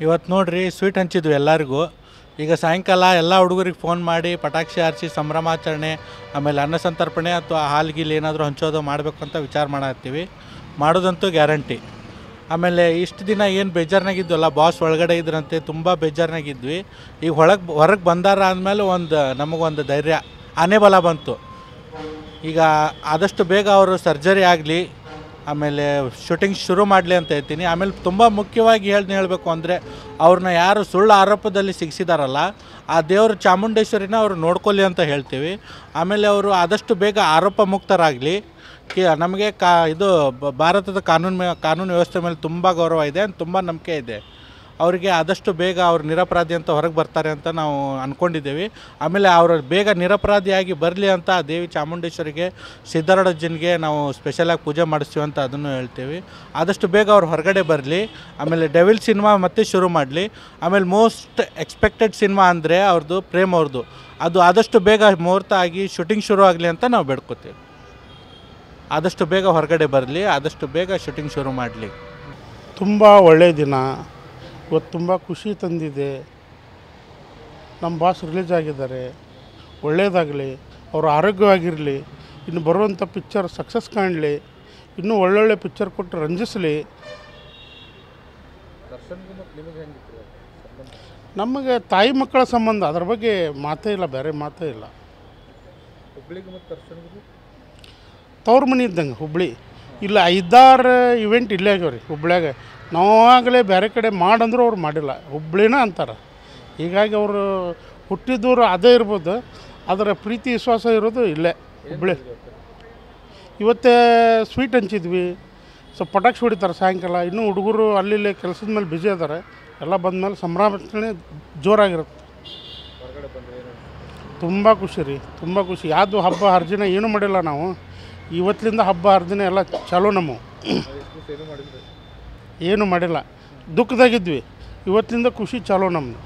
ಇವತ್ತು ನೋಡ್ರಿ ಸ್ವೀಟ್ ಹಂಚಿದ್ವಿ ಎಲ್ಲರಿಗೂ. ಈಗ ಸಾಯಂಕಾಲ ಎಲ್ಲ ಹುಡುಗರಿಗೆ ಫೋನ್ ಮಾಡಿ ಪಟಾಕ್ಷಿ ಹಾರಿಸಿ ಸಂಭ್ರಮಾಚರಣೆ, ಆಮೇಲೆ ಅನ್ನ ಸಂತರ್ಪಣೆ ಅಥವಾ ಹಾಲ್ಗಿಲ್ ಏನಾದರೂ ಹಂಚೋದು ಮಾಡಬೇಕು ಅಂತ ವಿಚಾರ ಮಾಡತ್ತೀವಿ. ಮಾಡೋದಂತೂ ಗ್ಯಾರಂಟಿ. ಆಮೇಲೆ ಇಷ್ಟು ದಿನ ಏನು ಬೇಜಾರ್ನಾಗಿದ್ವಲ್ಲ, ಬಾಸ್ ಒಳಗಡೆ ಇದ್ರಂತೆ, ತುಂಬ ಬೇಜಾರ್ನಾಗಿದ್ವಿ. ಈಗ ಹೊರಗೆ ಬಂದಾರ ಅಂದಮೇಲೆ ನಮಗೊಂದು ಧೈರ್ಯ, ಆನೆ ಬಲ ಬಂತು. ಈಗ ಆದಷ್ಟು ಬೇಗ ಅವರು ಸರ್ಜರಿ ಆಗಲಿ, ಆಮೇಲೆ ಶೂಟಿಂಗ್ ಶುರು ಮಾಡಲಿ ಅಂತ ಹೇಳ್ತೀನಿ. ಆಮೇಲೆ ತುಂಬ ಮುಖ್ಯವಾಗಿ ಹೇಳಬೇಕು ಅಂದರೆ, ಅವ್ರನ್ನ ಯಾರು ಸುಳ್ಳು ಆರೋಪದಲ್ಲಿ ಸಿಗಿಸಿದಾರಲ್ಲ, ಆ ದೇವರು ಚಾಮುಂಡೇಶ್ವರಿನ ಅವರು ನೋಡ್ಕೊಳ್ಳಿ ಅಂತ ಹೇಳ್ತೀವಿ. ಆಮೇಲೆ ಅವರು ಆದಷ್ಟು ಬೇಗ ಆರೋಪ ಮುಕ್ತರಾಗಲಿ. ನಮಗೆ ಇದು ಭಾರತದ ಕಾನೂನು ವ್ಯವಸ್ಥೆ ಮೇಲೆ ತುಂಬ ಗೌರವ ಇದೆ, ತುಂಬ ನಂಬಿಕೆ ಇದೆ. ಅವರಿಗೆ ಆದಷ್ಟು ಬೇಗ ಅವ್ರು ನಿರಪರಾಧಿ ಅಂತ ಹೊರಗೆ ಬರ್ತಾರೆ ಅಂತ ನಾವು ಅಂದ್ಕೊಂಡಿದ್ದೀವಿ. ಆಮೇಲೆ ಅವರು ಬೇಗ ನಿರಪರಾಧಿಯಾಗಿ ಬರಲಿ ಅಂತ ದೇವಿ ಚಾಮುಂಡೇಶ್ವರಿಗೆ, ಸಿದ್ಧಾರೂಢಜ್ಜನಿಗೆ ನಾವು ಸ್ಪೆಷಲಾಗಿ ಪೂಜೆ ಮಾಡಿಸ್ತೀವಿ ಅಂತ ಅದನ್ನು ಹೇಳ್ತೀವಿ. ಆದಷ್ಟು ಬೇಗ ಅವ್ರು ಹೊರಗಡೆ ಬರಲಿ. ಆಮೇಲೆ ಡೆವಿಲ್ ಸಿನಿಮಾ ಮತ್ತೆ ಶುರು ಮಾಡಲಿ. ಆಮೇಲೆ ಮೋಸ್ಟ್ ಎಕ್ಸ್ಪೆಕ್ಟೆಡ್ ಸಿನಿಮಾ ಅಂದರೆ ಅವ್ರದ್ದು ಪ್ರೇಮ್ ಅವ್ರದ್ದು, ಅದು ಆದಷ್ಟು ಬೇಗ ಮುಹೂರ್ತ ಆಗಿ ಶೂಟಿಂಗ್ ಶುರು ಆಗಲಿ ಅಂತ ನಾವು ಬೇಡ್ಕೋತೀವಿ. ಆದಷ್ಟು ಬೇಗ ಹೊರಗಡೆ ಬರಲಿ, ಆದಷ್ಟು ಬೇಗ ಶೂಟಿಂಗ್ ಶುರು ಮಾಡಲಿ. ತುಂಬ ಒಳ್ಳೆಯ ದಿನ ಇವತ್ತು, ತುಂಬ ಖುಷಿ ತಂದಿದೆ. ನಮ್ಮ ಬಾಸ್ ರಿಲೀಸ್ ಆಗಿದ್ದಾರೆ, ಒಳ್ಳೆಯದಾಗಲಿ, ಅವರು ಆರೋಗ್ಯವಾಗಿರಲಿ, ಇನ್ನು ಬರುವಂಥ ಪಿಕ್ಚರ್ ಸಕ್ಸಸ್ ಕಾಣಲಿ, ಇನ್ನೂ ಒಳ್ಳೊಳ್ಳೆ ಪಿಕ್ಚರ್ ಕೊಟ್ಟು ರಂಜಿಸಲಿ. ನಮಗೆ ತಾಯಿ ಮಕ್ಕಳ ಸಂಬಂಧ, ಅದ್ರ ಬಗ್ಗೆ ಮಾತೇ ಇಲ್ಲ, ಬೇರೆ ಮಾತೇ ಇಲ್ಲ. ತವ್ರ ಮನೆ ಇದ್ದಂಗೆ ಹುಬ್ಳಿ. ಇಲ್ಲ 5-6 ಇವೆಂಟ್ ಇಲ್ಲೇ ಆಗ್ಯಾವ ರೀ ಹುಬ್ಳ್ಯಾಗ. ನಾವಾಗಲೇ ಬೇರೆ ಕಡೆ ಮಾಡಂದ್ರೂ ಅವ್ರು ಮಾಡಿಲ್ಲ, ಹುಬ್ಳಿನ ಅಂತಾರೆ. ಹೀಗಾಗಿ ಅವರು ಹುಟ್ಟಿದವರು ಅದೇ ಇರ್ಬೋದು, ಅದರ ಪ್ರೀತಿ ವಿಶ್ವಾಸ ಇರೋದು ಇಲ್ಲೇ ಹುಬ್ಳಿ. ಇವತ್ತೇ ಸ್ವೀಟ್ ಹಂಚಿದ್ವಿ, ಸ್ವಲ್ಪ ಪಟಾಕ್ಷಿ ಹೊಡಿತಾರೆ ಸಾಯಂಕಾಲ. ಇನ್ನೂ ಹುಡುಗರು ಅಲ್ಲಿ ಕೆಲಸದ ಮೇಲೆ ಬ್ಯುಸಿ ಇದ್ದಾರೆ. ಎಲ್ಲ ಬಂದಮೇಲೆ ಸಂಭ್ರಮಾಚರಣೆ ಜೋರಾಗಿರುತ್ತೆ. ತುಂಬ ಖುಷಿ ರೀ, ತುಂಬ ಖುಷಿ. ಯಾವುದು ಹಬ್ಬ ಹರಿದಿನ ಏನೂ ಮಾಡಿಲ್ಲ ನಾವು. ಇವತ್ತಿನಿಂದ ಹಬ್ಬ ಹರಿದಿನ ಎಲ್ಲ ಚಾಲೂ. ನಮ್ಮವು ಏನೂ ಮಾಡಿಲ್ಲ, ದುಃಖದಾಗಿದ್ವಿ. ಇವತ್ತಿನಿಂದ ಖುಷಿ ಚಾಲೂ ನಮ್ಮದು.